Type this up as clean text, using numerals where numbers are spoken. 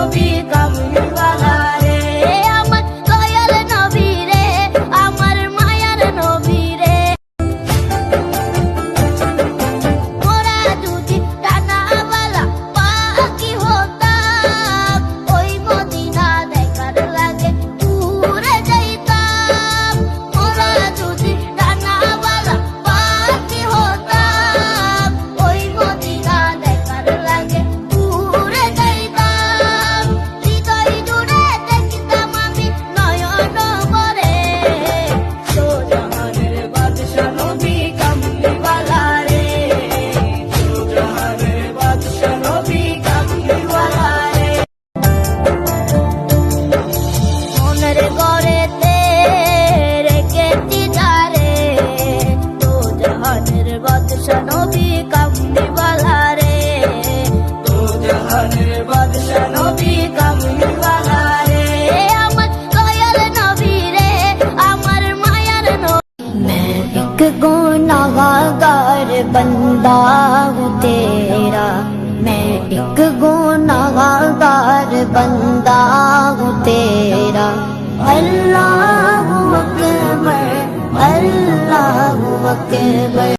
নবী কামলিওয়ালা রে, আমার দয়াল নবী রে, আমার মায়ার নবী রে। মোরা যদি ডানাওয়ালা পাখি হতাম, ওই মদিনা দেখার লাগে উড়ে যাইতাম। মোরা যদি ডানাওয়ালা পাখি হতাম, ওই মদিনা দেখার লাগে উড়ে যাইতাম। হৃদয় জুড়ে দেখতাম আমি নয়ন ভরে, দো জাহানের বাদশা নবী কামলিওয়ালা রে, দো জাহানের বাদশা নবী কামলিওয়ালা রে। মনের ঘরেতে রেখেছি যারে, দো জাহানের বাদশা নবী কামলিওয়ালা রে, দো জাহানের বাদশা নবী কামলিওয়ালা রে, আমার দয়াল নবী রে, আমার মায়ার নবী। मैं एक गुनाहगार बंदा हूँ तेरा, मैं एक गुनाहगार बंदा हूँ तेरा। अल्लाहु अकबर, अल्लाहु अकबर।